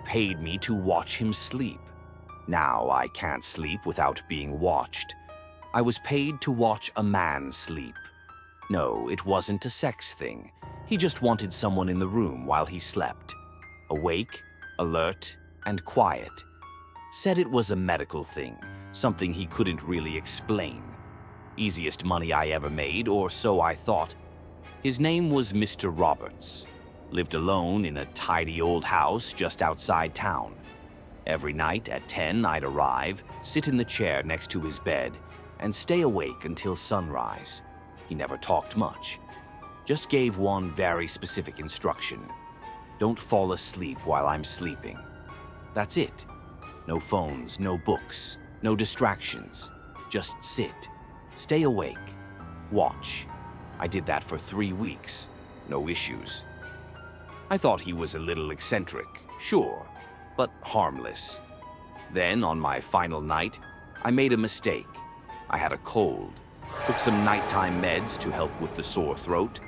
paid me to watch him sleep. Now I can't sleep without being watched. I was paid to watch a man sleep. No, it wasn't a sex thing. He just wanted someone in the room while he slept. Awake, alert, and quiet. Said it was a medical thing, something he couldn't really explain. Easiest money I ever made, or so I thought. His name was Mr. Roberts. Lived alone in a tidy old house just outside town. Every night at 10, I'd arrive, sit in the chair next to his bed, and stay awake until sunrise. He never talked much. Just gave one very specific instruction. Don't fall asleep while I'm sleeping. That's it. No phones, no books, no distractions. Just sit. Stay awake. Watch. I did that for 3 weeks. No issues. I thought he was a little eccentric, sure, but harmless. Then, on my final night, I made a mistake. I had a cold. Took some nighttime meds to help with the sore throat.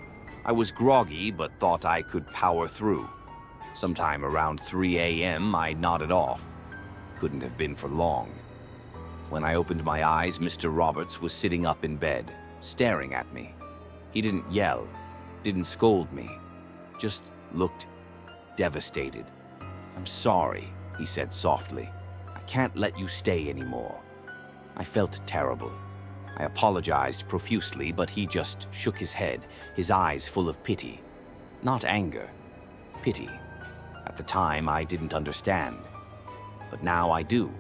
I was groggy, but thought I could power through. Sometime around 3 a.m., I nodded off. Couldn't have been for long. When I opened my eyes, Mr. Roberts was sitting up in bed, staring at me. He didn't yell, didn't scold me, just looked devastated. "I'm sorry," he said softly. "I can't let you stay anymore." I felt terrible. I apologized profusely, but he just shook his head, his eyes full of pity. Not anger, pity. At the time, I didn't understand. But now I do.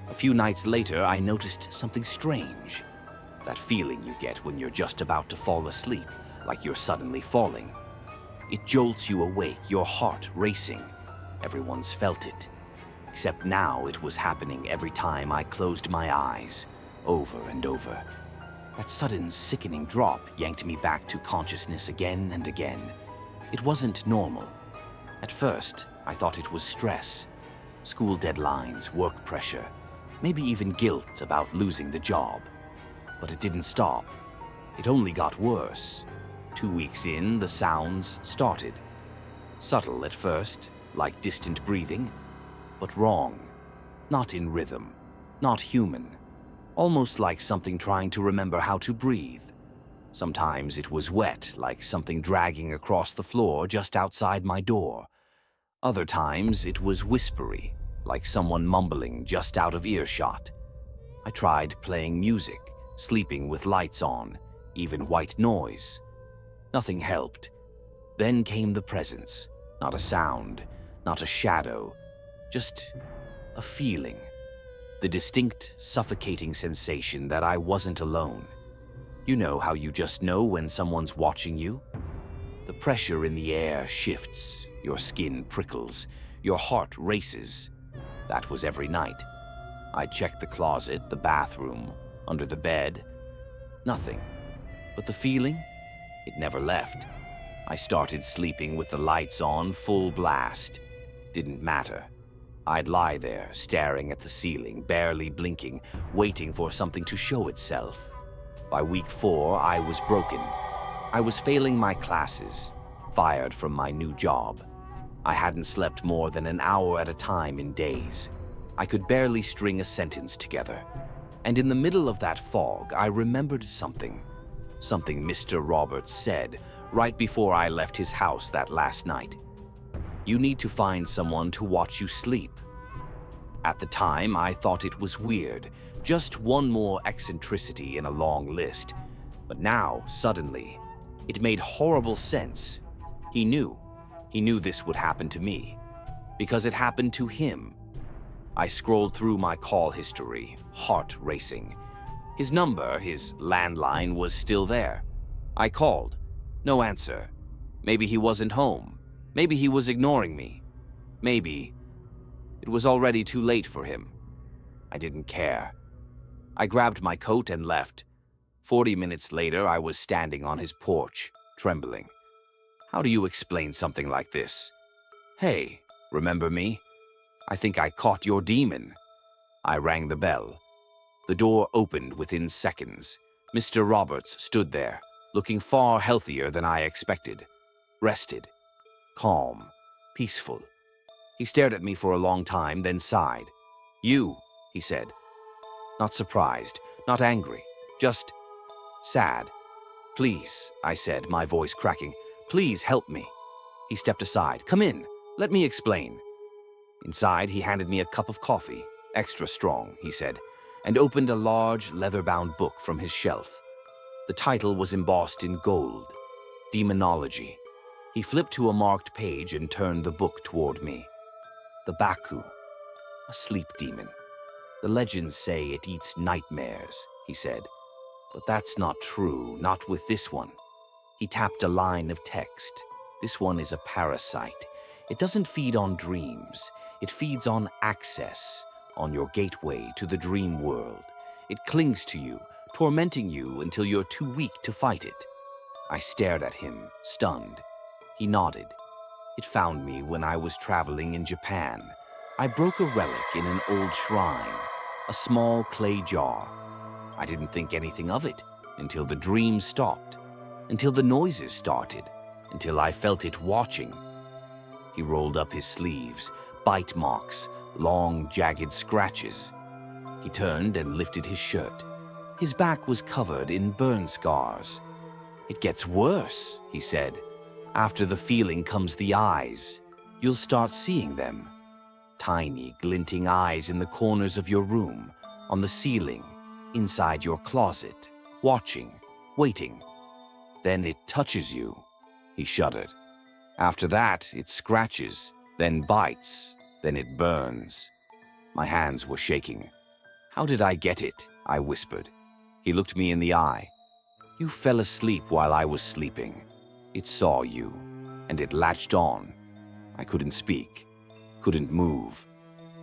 A few nights later, I noticed something strange. That feeling you get when you're just about to fall asleep, like you're suddenly falling. It jolts you awake, your heart racing. Everyone's felt it. Except now it was happening every time I closed my eyes, over and over. That sudden sickening drop yanked me back to consciousness again and again. It wasn't normal. At first, I thought it was stress. School deadlines, work pressure, maybe even guilt about losing the job. But it didn't stop. It only got worse. 2 weeks in, the sounds started. Subtle at first, like distant breathing, but wrong. Not in rhythm, not human. Almost like something trying to remember how to breathe. Sometimes it was wet, like something dragging across the floor just outside my door. Other times it was whispery, like someone mumbling just out of earshot. I tried playing music, sleeping with lights on, even white noise. Nothing helped. Then came the presence. Not a sound, not a shadow, just a feeling. The distinct, suffocating sensation that I wasn't alone. You know how you just know when someone's watching you? The pressure in the air shifts, your skin prickles, your heart races. That was every night. I checked the closet, the bathroom, under the bed. Nothing. But the feeling? It never left. I started sleeping with the lights on full blast. Didn't matter. I'd lie there, staring at the ceiling, barely blinking, waiting for something to show itself. By week 4, I was broken. I was failing my classes, fired from my new job. I hadn't slept more than an hour at a time in days. I could barely string a sentence together. And in the middle of that fog, I remembered something. Something Mr. Roberts said right before I left his house that last night. You need to find someone to watch you sleep. At the time, I thought it was weird, just one more eccentricity in a long list. But now, suddenly, it made horrible sense. He knew this would happen to me, because it happened to him. I scrolled through my call history, heart racing. His number, his landline, was still there. I called. No answer. Maybe he wasn't home. Maybe he was ignoring me. Maybe it was already too late for him. I didn't care. I grabbed my coat and left. 40 minutes later, I was standing on his porch, trembling. How do you explain something like this? Hey, remember me? I think I caught your demon. I rang the bell. The door opened within seconds. Mr. Roberts stood there, looking far healthier than I expected. Rested, calm, peaceful. He stared at me for a long time, then sighed. "You," he said. Not surprised, not angry, just sad. "Please," I said, my voice cracking. "Please help me." He stepped aside. "Come in. Let me explain." Inside, he handed me a cup of coffee, extra strong, he said, and opened a large, leather-bound book from his shelf. The title was embossed in gold, Demonology. He flipped to a marked page and turned the book toward me. The Baku, a sleep demon. The legends say it eats nightmares, he said. But that's not true, not with this one. He tapped a line of text. This one is a parasite. It doesn't feed on dreams. It feeds on access, on your gateway to the dream world. It clings to you, tormenting you until you're too weak to fight it. I stared at him, stunned. He nodded. It found me when I was traveling in Japan. I broke a relic in an old shrine, a small clay jar. I didn't think anything of it until the dream stopped, until the noises started, until I felt it watching. He rolled up his sleeves, bite marks, long, jagged scratches. He turned and lifted his shirt. His back was covered in burn scars. "It gets worse," he said. "After the feeling comes the eyes. You'll start seeing them. Tiny, glinting eyes in the corners of your room, on the ceiling, inside your closet, watching, waiting. Then it touches you." He shuddered. "After that, it scratches, then bites, then it burns." My hands were shaking. "How did I get it?" I whispered. He looked me in the eye. "You fell asleep while I was sleeping. It saw you, and it latched on." I couldn't speak, couldn't move.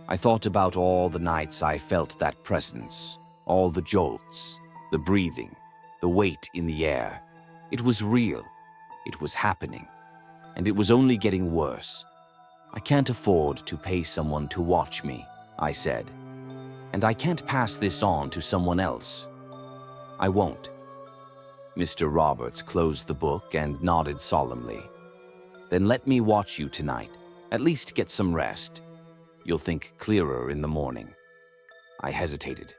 I thought about all the nights I felt that presence, all the jolts, the breathing, the weight in the air. It was real. It was happening. And it was only getting worse. "I can't afford to pay someone to watch me," I said. "And I can't pass this on to someone else. I won't." Mr. Roberts closed the book and nodded solemnly. "Then let me watch you tonight. At least get some rest. You'll think clearer in the morning." I hesitated,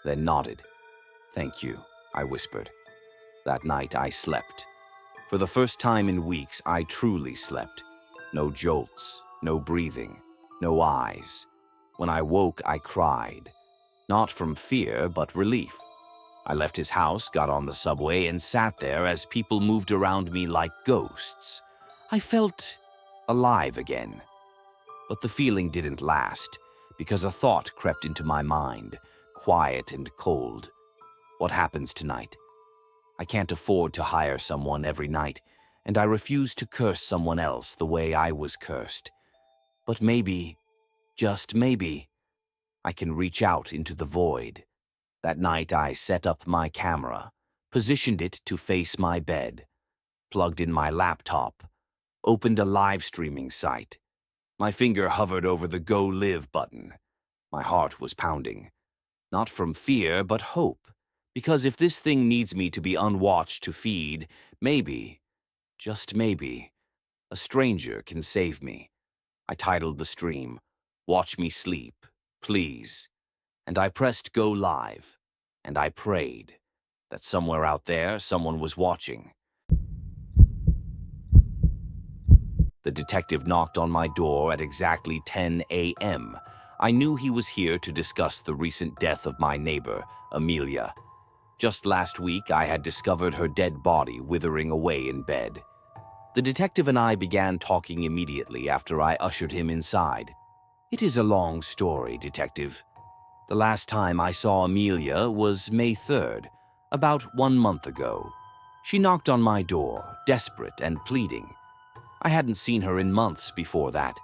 then nodded. "Thank you," I whispered. That night I slept. For the first time in weeks, I truly slept. No jolts, no breathing, no eyes. When I woke, I cried. Not from fear, but relief. I left his house, got on the subway, and sat there as people moved around me like ghosts. I felt alive again. But the feeling didn't last, because a thought crept into my mind, quiet and cold. What happens tonight? I can't afford to hire someone every night, and I refuse to curse someone else the way I was cursed. But maybe, just maybe, I can reach out into the void. That night I set up my camera, positioned it to face my bed, plugged in my laptop, opened a live streaming site. My finger hovered over the Go Live button. My heart was pounding. Not from fear, but hope. Because if this thing needs me to be unwatched to feed, maybe, just maybe, a stranger can save me. I titled the stream, "Watch Me Sleep, Please." And I pressed Go Live, and I prayed that somewhere out there someone was watching. The detective knocked on my door at exactly 10 a.m. I knew he was here to discuss the recent death of my neighbor, Amelia. Just last week, I had discovered her dead body withering away in bed. The detective and I began talking immediately after I ushered him inside. "It is a long story, Detective. The last time I saw Amelia was May 3rd, about 1 month ago. She knocked on my door, desperate and pleading. I hadn't seen her in months before that."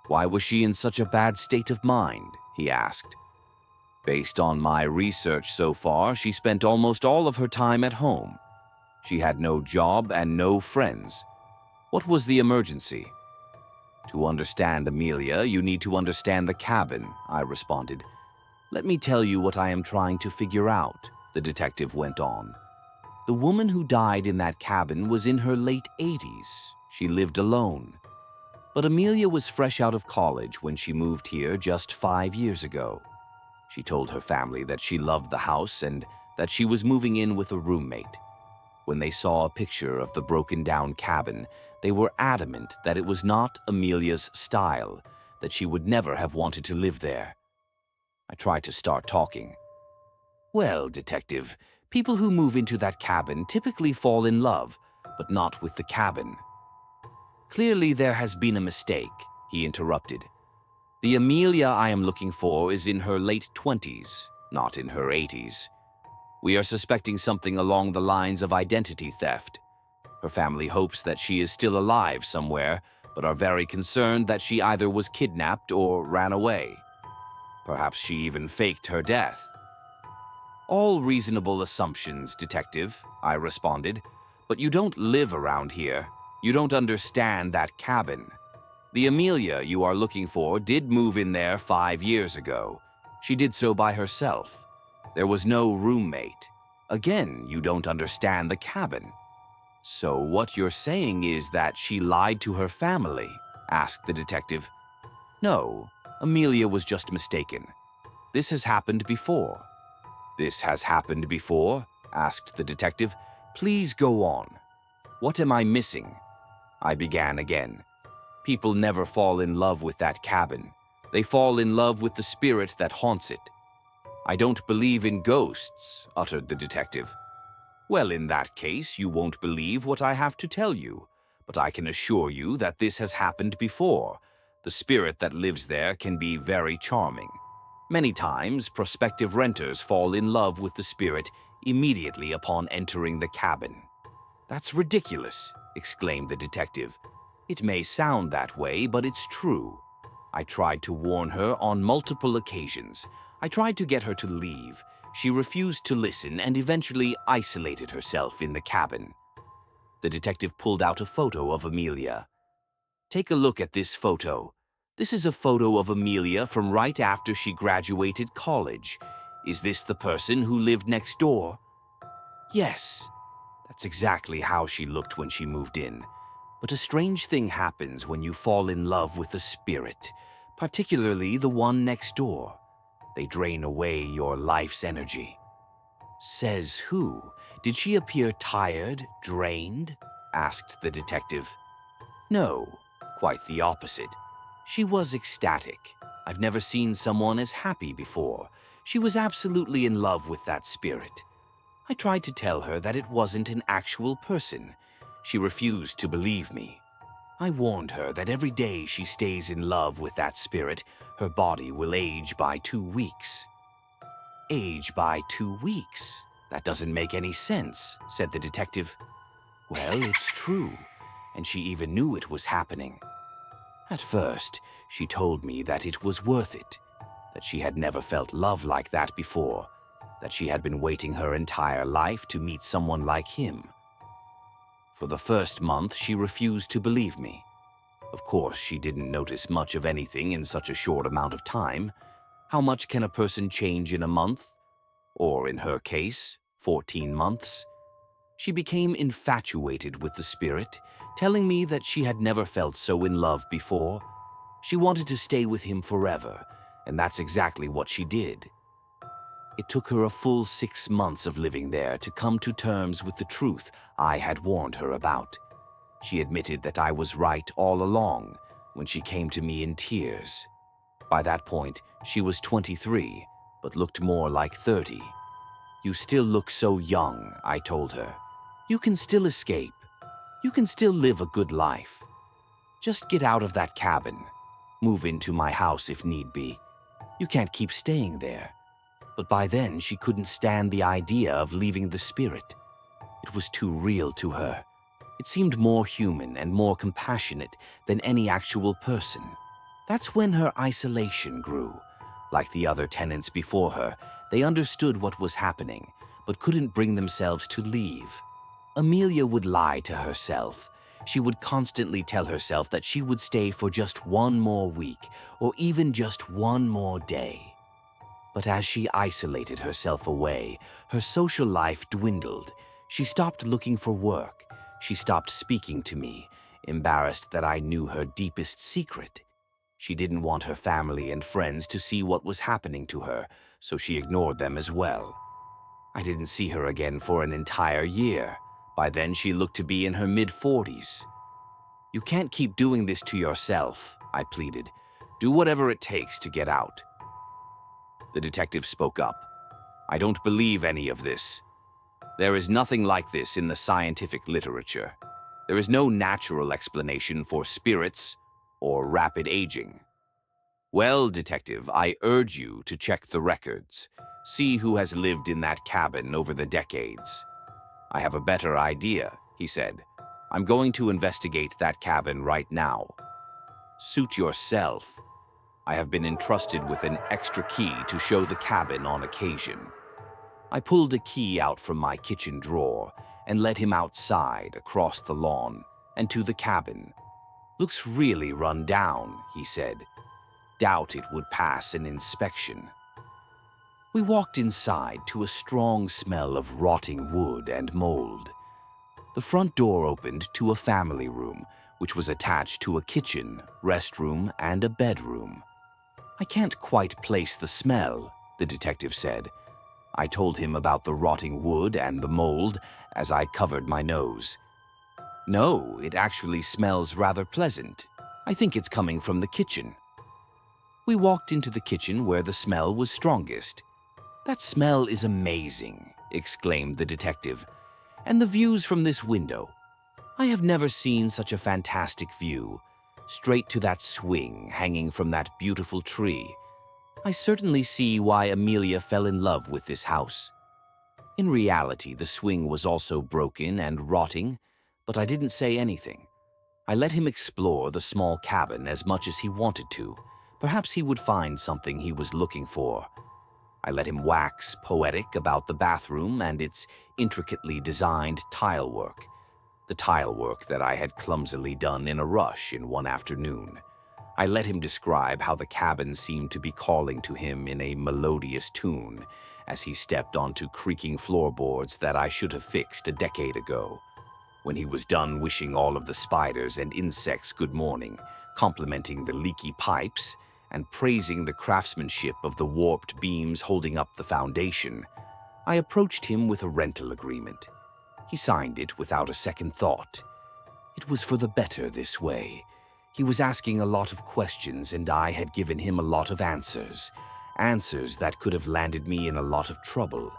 "Why was she in such a bad state of mind?" he asked. "Based on my research so far, she spent almost all of her time at home. She had no job and no friends. What was the emergency?" "To understand Amelia, you need to understand the cabin," I responded. "Let me tell you what I am trying to figure out," the detective went on. "The woman who died in that cabin was in her late 80s. She lived alone. But Amelia was fresh out of college when she moved here just 5 years ago. She told her family that she loved the house and that she was moving in with a roommate. When they saw a picture of the broken-down cabin, they were adamant that it was not Amelia's style, that she would never have wanted to live there. I tried to start talking. "Well, Detective, people who move into that cabin typically fall in love, but not with the cabin." "Clearly there has been a mistake," he interrupted. "The Amelia I am looking for is in her late 20s, not in her 80s. We are suspecting something along the lines of identity theft. Her family hopes that she is still alive somewhere, but are very concerned that she either was kidnapped or ran away. Perhaps she even faked her death." "All reasonable assumptions, Detective," I responded, "but you don't live around here. You don't understand that cabin. The Amelia you are looking for did move in there 5 years ago. She did so by herself. There was no roommate. Again, you don't understand the cabin." "So what you're saying is that she lied to her family?" asked the detective. "No, Amelia was just mistaken. This has happened before." "This has happened before?" asked the detective. "Please go on. What am I missing?" I began again. "People never fall in love with that cabin. They fall in love with the spirit that haunts it." "I don't believe in ghosts," uttered the detective. "Well, in that case, you won't believe what I have to tell you, but I can assure you that this has happened before. The spirit that lives there can be very charming. Many times, prospective renters fall in love with the spirit immediately upon entering the cabin." "That's ridiculous," exclaimed the detective. "It may sound that way, but it's true. I tried to warn her on multiple occasions. I tried to get her to leave. She refused to listen and eventually isolated herself in the cabin." The detective pulled out a photo of Amelia. "Take a look at this photo. This is a photo of Amelia from right after she graduated college. Is this the person who lived next door?" "Yes. That's exactly how she looked when she moved in. But a strange thing happens when you fall in love with a spirit, particularly the one next door. They drain away your life's energy." "Says who? Did she appear tired, drained?" asked the detective. "No, quite the opposite. She was ecstatic. I've never seen someone as happy before. She was absolutely in love with that spirit. I tried to tell her that it wasn't an actual person. She refused to believe me. I warned her that every day she stays in love with that spirit, her body will age by 2 weeks." "Age by 2 weeks? That doesn't make any sense," said the detective. "Well, it's true, and she even knew it was happening. At first, she told me that it was worth it, that she had never felt love like that before, that she had been waiting her entire life to meet someone like him. For the first month, she refused to believe me. Of course, she didn't notice much of anything in such a short amount of time. How much can a person change in a month? Or in her case, 14 months? She became infatuated with the spirit, telling me that she had never felt so in love before. She wanted to stay with him forever, and that's exactly what she did. It took her a full 6 months of living there to come to terms with the truth I had warned her about. She admitted that I was right all along when she came to me in tears. By that point, she was 23, but looked more like 30. "You still look so young," I told her. "You can still escape. You can still live a good life. Just get out of that cabin. Move into my house if need be. You can't keep staying there." But by then, she couldn't stand the idea of leaving the spirit. It was too real to her. It seemed more human and more compassionate than any actual person. That's when her isolation grew. Like the other tenants before her, they understood what was happening, but couldn't bring themselves to leave. Amelia would lie to herself. She would constantly tell herself that she would stay for just 1 more week, or even just 1 more day. But as she isolated herself away, her social life dwindled. She stopped looking for work. She stopped speaking to me, embarrassed that I knew her deepest secret. She didn't want her family and friends to see what was happening to her, so she ignored them as well. I didn't see her again for an entire year. By then, she looked to be in her mid-40s. "You can't keep doing this to yourself," I pleaded. "Do whatever it takes to get out." The detective spoke up. "I don't believe any of this. There is nothing like this in the scientific literature. There is no natural explanation for spirits or rapid aging." "Well, detective, I urge you to check the records. See who has lived in that cabin over the decades." "I have a better idea," he said. "I'm going to investigate that cabin right now." "Suit yourself. I have been entrusted with an extra key to show the cabin on occasion." I pulled a key out from my kitchen drawer and led him outside across the lawn and to the cabin. "Looks really run down," he said. "Doubt it would pass an inspection." We walked inside to a strong smell of rotting wood and mold. The front door opened to a family room, which was attached to a kitchen, restroom, and a bedroom. "I can't quite place the smell," the detective said. I told him about the rotting wood and the mold as I covered my nose. "No, it actually smells rather pleasant. I think it's coming from the kitchen." We walked into the kitchen where the smell was strongest. "That smell is amazing," exclaimed the detective. "And the views from this window. I have never seen such a fantastic view. Straight to that swing hanging from that beautiful tree. I certainly see why Amelia fell in love with this house." In reality, the swing was also broken and rotting, but I didn't say anything. I let him explore the small cabin as much as he wanted to. Perhaps he would find something he was looking for. I let him wax poetic about the bathroom and its intricately designed tile work. The tile work that I had clumsily done in a rush in one afternoon. I let him describe how the cabin seemed to be calling to him in a melodious tune as he stepped onto creaking floorboards that I should have fixed a decade ago. When he was done wishing all of the spiders and insects good morning, complimenting the leaky pipes, and praising the craftsmanship of the warped beams holding up the foundation, I approached him with a rental agreement. He signed it without a second thought. It was for the better this way. He was asking a lot of questions and I had given him a lot of answers. Answers that could have landed me in a lot of trouble.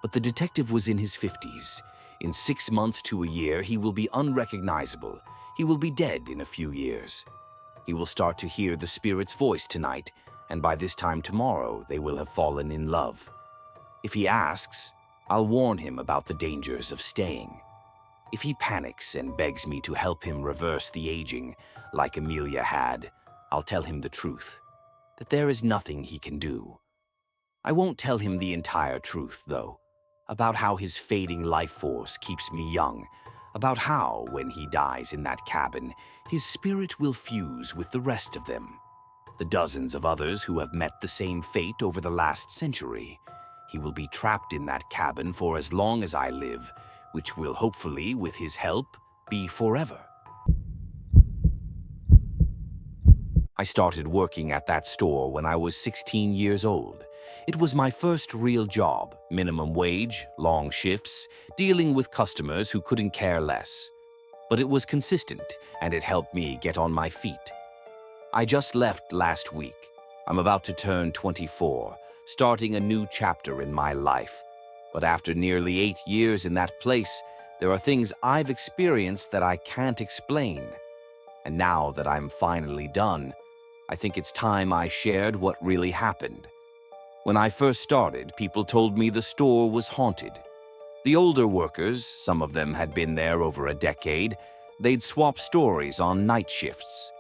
But the detective was in his 50s. In 6 months to a year, he will be unrecognizable. He will be dead in a few years. He will start to hear the spirit's voice tonight, and by this time tomorrow, they will have fallen in love. If he asks, I'll warn him about the dangers of staying. If he panics and begs me to help him reverse the aging, like Amelia had, I'll tell him the truth, that there is nothing he can do. I won't tell him the entire truth, though, about how his fading life force keeps me young, about how, when he dies in that cabin, his spirit will fuse with the rest of them, the dozens of others who have met the same fate over the last century. He will be trapped in that cabin for as long as I live, which will hopefully, with his help, be forever. I started working at that store when I was 16 years old. It was my first real job, minimum wage, long shifts, dealing with customers who couldn't care less. But it was consistent, and it helped me get on my feet. I just left last week. I'm about to turn 24, starting a new chapter in my life. But after nearly 8 years in that place, there are things I've experienced that I can't explain. And now that I'm finally done, I think it's time I shared what really happened. When I first started, people told me the store was haunted. The older workers, some of them had been there over a decade, they'd swap stories on night shifts.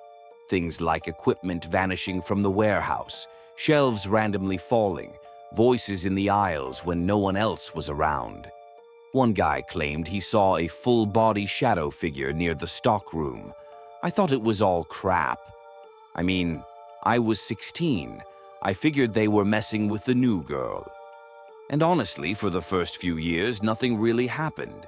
Things like equipment vanishing from the warehouse, shelves randomly falling, voices in the aisles when no one else was around. One guy claimed he saw a full-body shadow figure near the stock room. I thought it was all crap. I mean, I was 16. I figured they were messing with the new girl. And honestly, for the first few years, nothing really happened.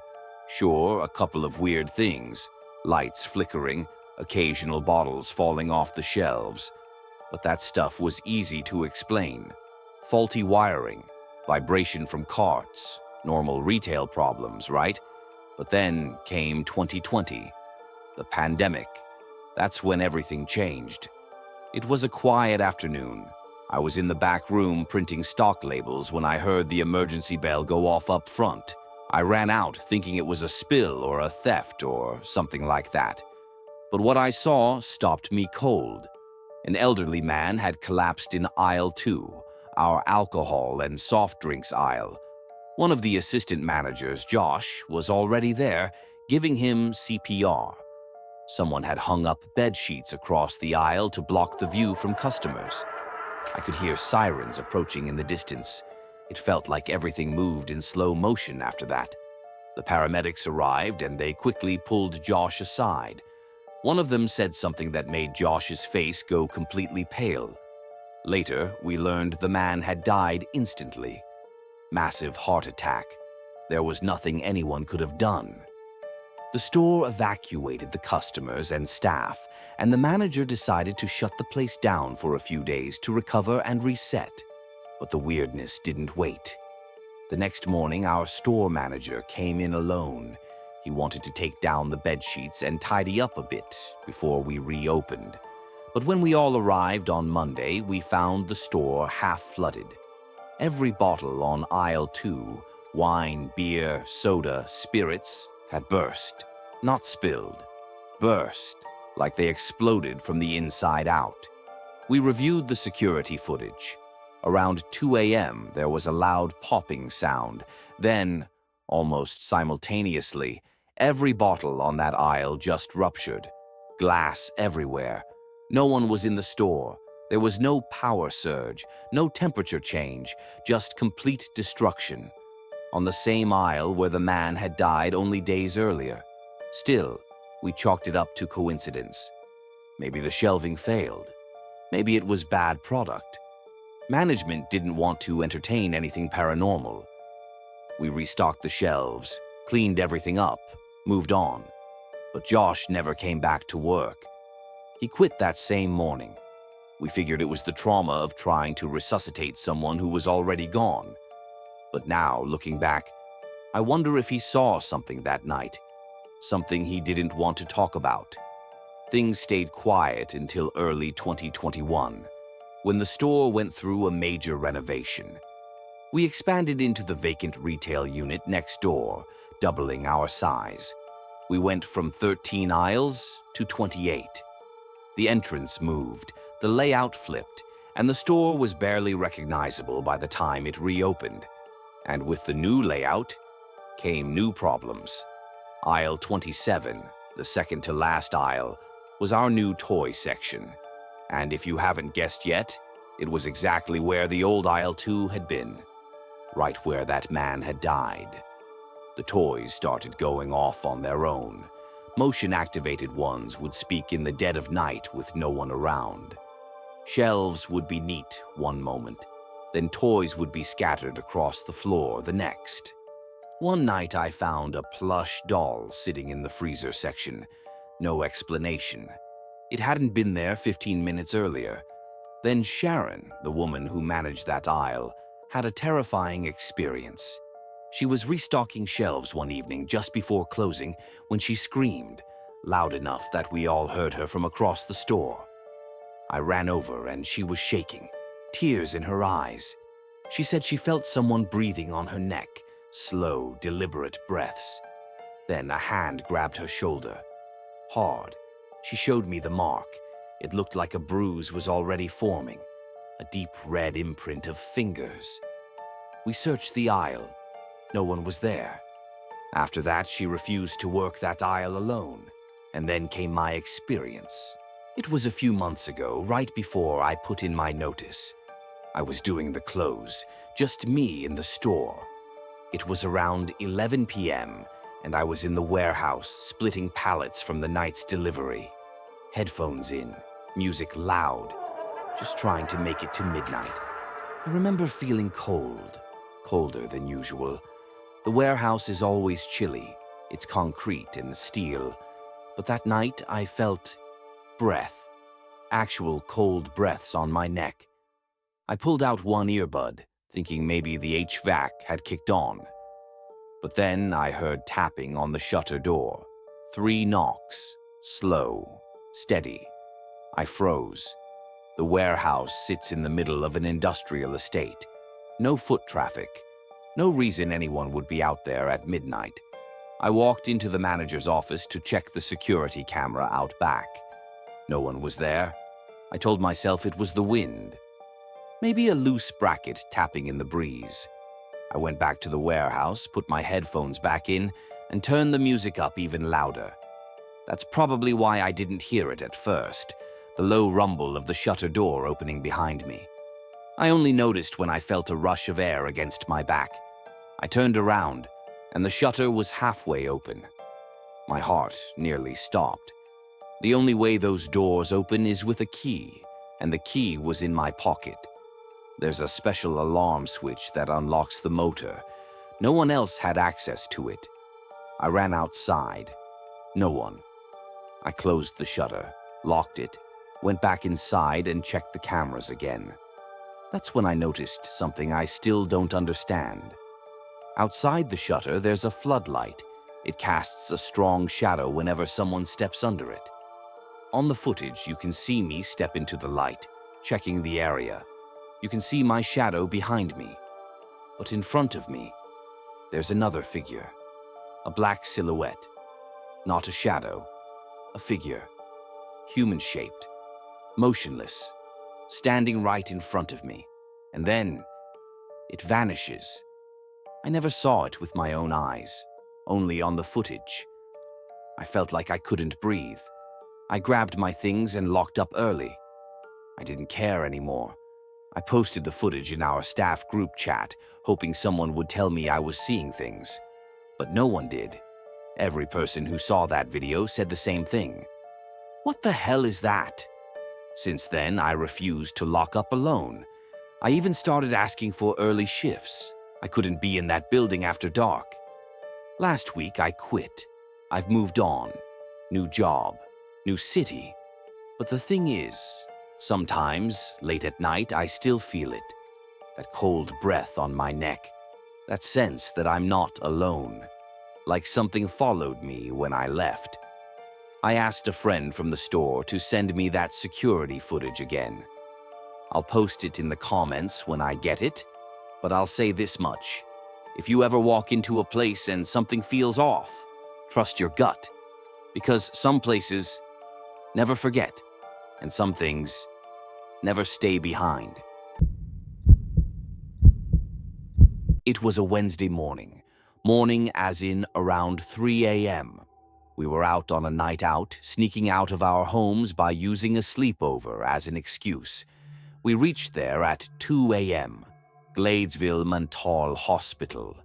Sure, a couple of weird things. Lights flickering, occasional bottles falling off the shelves. But that stuff was easy to explain. Faulty wiring, vibration from carts, normal retail problems, right? But then came 2020, the pandemic. That's when everything changed. It was a quiet afternoon. I was in the back room printing stock labels when I heard the emergency bell go off up front. I ran out thinking it was a spill or a theft or something like that. But what I saw stopped me cold. An elderly man had collapsed in aisle 2, our alcohol and soft drinks aisle. One of the assistant managers, Josh, was already there, giving him CPR. Someone had hung up bed sheets across the aisle to block the view from customers. I could hear sirens approaching in the distance. It felt like everything moved in slow motion after that. The paramedics arrived and they quickly pulled Josh aside. One of them said something that made Josh's face go completely pale. Later, we learned the man had died instantly. Massive heart attack. There was nothing anyone could have done. The store evacuated the customers and staff, and the manager decided to shut the place down for a few days to recover and reset. But the weirdness didn't wait. The next morning, our store manager came in alone. He wanted to take down the bed sheets and tidy up a bit before we reopened. But when we all arrived on Monday, we found the store half flooded. Every bottle on aisle 2, wine, beer, soda, spirits, had burst. Not spilled. Burst, like they exploded from the inside out. We reviewed the security footage. Around 2 a.m., there was a loud popping sound. Then, almost simultaneously, every bottle on that aisle just ruptured. Glass everywhere. No one was in the store. There was no power surge, no temperature change, just complete destruction. On the same aisle where the man had died only days earlier. Still, we chalked it up to coincidence. Maybe the shelving failed. Maybe it was bad product. Management didn't want to entertain anything paranormal. We restocked the shelves, cleaned everything up, moved on. But Josh never came back to work. He quit that same morning. We figured it was the trauma of trying to resuscitate someone who was already gone. But now, looking back, I wonder if he saw something that night. Something he didn't want to talk about. Things stayed quiet until early 2021, when the store went through a major renovation. We expanded into the vacant retail unit next door, doubling our size. We went from 13 aisles to 28. The entrance moved, the layout flipped, and the store was barely recognizable by the time it reopened. And with the new layout came new problems. Aisle 27, the second to last aisle, was our new toy section. And if you haven't guessed yet, it was exactly where the old aisle 2 had been. Right where that man had died. The toys started going off on their own. Motion-activated ones would speak in the dead of night with no one around. Shelves would be neat one moment. Then toys would be scattered across the floor the next. One night I found a plush doll sitting in the freezer section. No explanation. It hadn't been there 15 minutes earlier. Then Sharon, the woman who managed that aisle, had a terrifying experience. She was restocking shelves one evening just before closing when she screamed, loud enough that we all heard her from across the store. I ran over and she was shaking. Tears in her eyes. She said she felt someone breathing on her neck, slow, deliberate breaths. Then a hand grabbed her shoulder. Hard. She showed me the mark. It looked like a bruise was already forming, a deep red imprint of fingers. We searched the aisle. No one was there. After that, she refused to work that aisle alone. And then came my experience. It was a few months ago, right before I put in my notice. I was doing the close, just me in the store. It was around 11 p.m., and I was in the warehouse splitting pallets from the night's delivery. Headphones in, music loud, just trying to make it to midnight. I remember feeling cold, colder than usual. The warehouse is always chilly. It's concrete and steel. But that night I felt breath, actual cold breaths on my neck. I pulled out one earbud, thinking maybe the HVAC had kicked on. But then I heard tapping on the shutter door. 3 knocks, slow, steady. I froze. The warehouse sits in the middle of an industrial estate. No foot traffic. No reason anyone would be out there at midnight. I walked into the manager's office to check the security camera out back. No one was there. I told myself it was the wind. Maybe a loose bracket tapping in the breeze. I went back to the warehouse, put my headphones back in, and turned the music up even louder. That's probably why I didn't hear it at first, the low rumble of the shutter door opening behind me. I only noticed when I felt a rush of air against my back. I turned around, and the shutter was halfway open. My heart nearly stopped. The only way those doors open is with a key, and the key was in my pocket. There's a special alarm switch that unlocks the motor. No one else had access to it. I ran outside. No one. I closed the shutter, locked it, went back inside and checked the cameras again. That's when I noticed something I still don't understand. Outside the shutter, there's a floodlight. It casts a strong shadow whenever someone steps under it. On the footage, you can see me step into the light, checking the area. You can see my shadow behind me. But in front of me, there's another figure. A black silhouette. Not a shadow. A figure. Human-shaped. Motionless. Standing right in front of me. And then, it vanishes. I never saw it with my own eyes. Only on the footage. I felt like I couldn't breathe. I grabbed my things and locked up early. I didn't care anymore. I posted the footage in our staff group chat, hoping someone would tell me I was seeing things. But no one did. Every person who saw that video said the same thing. What the hell is that? Since then, I refused to lock up alone. I even started asking for early shifts. I couldn't be in that building after dark. Last week, I quit. I've moved on. New job. New city. But the thing is, sometimes, late at night, I still feel it. That cold breath on my neck. That sense that I'm not alone. Like something followed me when I left. I asked a friend from the store to send me that security footage again. I'll post it in the comments when I get it, but I'll say this much. If you ever walk into a place and something feels off, trust your gut. Because some places never forget, and some things never stay behind. It was a Wednesday morning. Morning as in around 3 a.m. We were out on a night out, sneaking out of our homes by using a sleepover as an excuse. We reached there at 2 a.m. Gladesville Mental Hospital.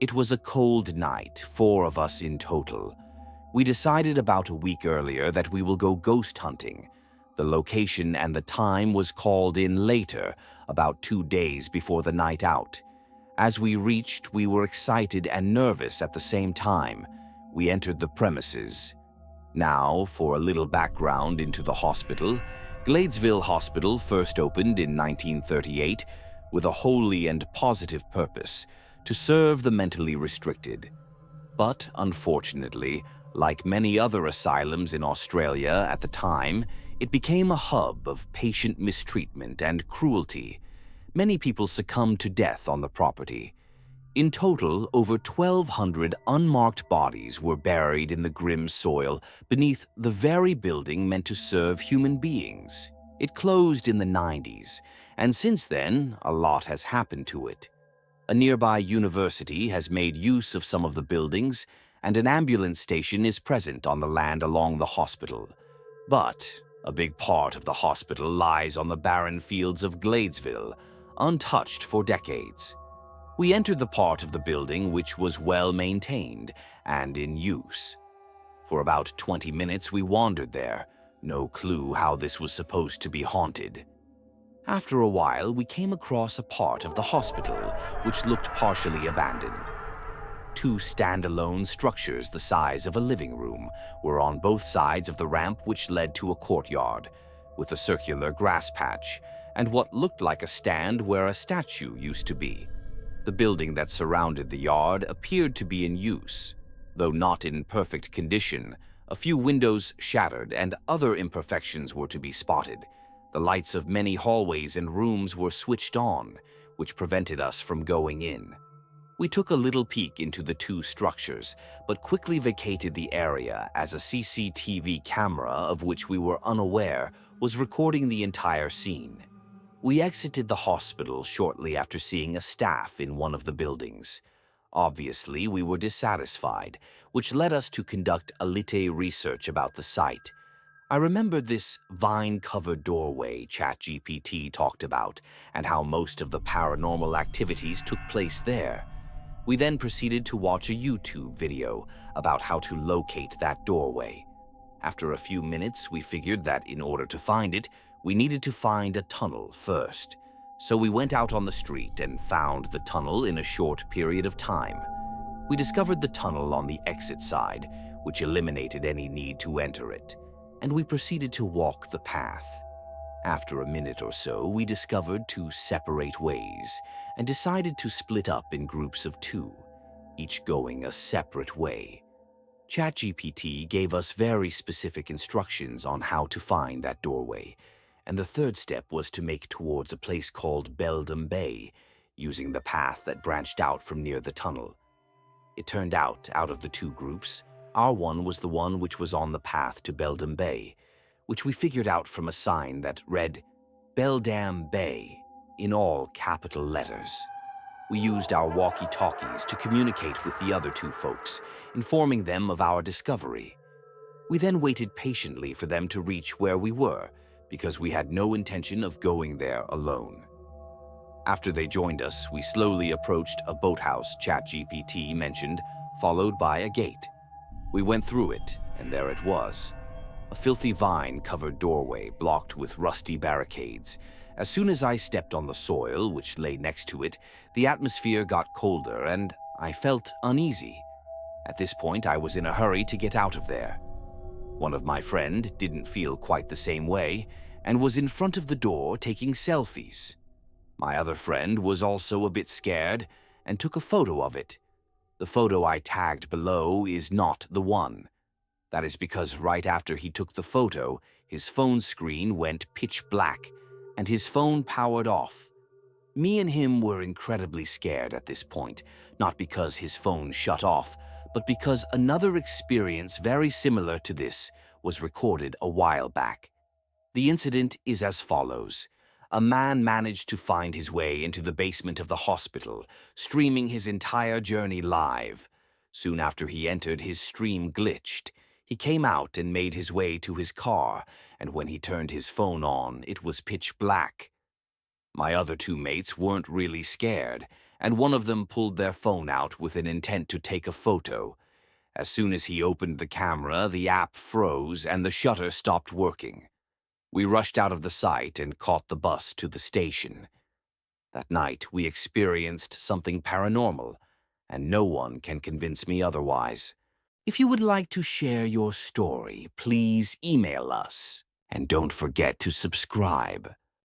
It was a cold night, 4 of us in total. We decided about a week earlier that we will go ghost hunting. The location and the time was called in later, about 2 days before the night out. As we reached, we were excited and nervous at the same time. We entered the premises. Now, for a little background into the hospital. Gladesville Hospital first opened in 1938 with a holy and positive purpose, to serve the mentally restricted. But, unfortunately, like many other asylums in Australia at the time, it became a hub of patient mistreatment and cruelty. Many people succumbed to death on the property. In total, over 1,200 unmarked bodies were buried in the grim soil beneath the very building meant to serve human beings. It closed in the 90s, and since then, a lot has happened to it. A nearby university has made use of some of the buildings, and an ambulance station is present on the land along the hospital. But a big part of the hospital lies on the barren fields of Gladesville, untouched for decades. We entered the part of the building which was well maintained and in use. For about 20 minutes we wandered there, no clue how this was supposed to be haunted. After a while, we came across a part of the hospital which looked partially abandoned. Two standalone structures the size of a living room were on both sides of the ramp which led to a courtyard, with a circular grass patch and what looked like a stand where a statue used to be. The building that surrounded the yard appeared to be in use, though not in perfect condition. A few windows shattered and other imperfections were to be spotted. The lights of many hallways and rooms were switched on, which prevented us from going in. We took a little peek into the two structures, but quickly vacated the area as a CCTV camera, of which we were unaware, was recording the entire scene. We exited the hospital shortly after seeing a staff in one of the buildings. Obviously, we were dissatisfied, which led us to conduct a little research about the site. I remembered this vine-covered doorway ChatGPT talked about, and how most of the paranormal activities took place there. We then proceeded to watch a YouTube video about how to locate that doorway. After a few minutes, we figured that in order to find it, we needed to find a tunnel first. So we went out on the street and found the tunnel in a short period of time. We discovered the tunnel on the exit side, which eliminated any need to enter it, and we proceeded to walk the path. After a minute or so, we discovered two separate ways and decided to split up in groups of two, each going a separate way. ChatGPT gave us very specific instructions on how to find that doorway, and the third step was to make towards a place called Beldam Bay, using the path that branched out from near the tunnel. It turned out of the two groups, our one was the one which was on the path to Beldam Bay, which we figured out from a sign that read Beldam Bay in all capital letters. We used our walkie-talkies to communicate with the other two folks, informing them of our discovery. We then waited patiently for them to reach where we were, because we had no intention of going there alone. After they joined us, we slowly approached a boathouse ChatGPT mentioned, followed by a gate. We went through it, and there it was. A filthy vine-covered doorway blocked with rusty barricades. As soon as I stepped on the soil, which lay next to it, the atmosphere got colder and I felt uneasy. At this point, I was in a hurry to get out of there. One of my friend didn't feel quite the same way and was in front of the door taking selfies. My other friend was also a bit scared and took a photo of it. The photo I tagged below is not the one. That is because right after he took the photo, his phone screen went pitch black and his phone powered off. Me and him were incredibly scared at this point, not because his phone shut off, but because another experience very similar to this was recorded a while back. The incident is as follows. A man managed to find his way into the basement of the hospital, streaming his entire journey live. Soon after he entered, his stream glitched. He came out and made his way to his car, and when he turned his phone on, it was pitch black. My other two mates weren't really scared, and one of them pulled their phone out with an intent to take a photo. As soon as he opened the camera, the app froze and the shutter stopped working. We rushed out of the site and caught the bus to the station. That night, we experienced something paranormal, and no one can convince me otherwise. If you would like to share your story, please email us. And don't forget to subscribe.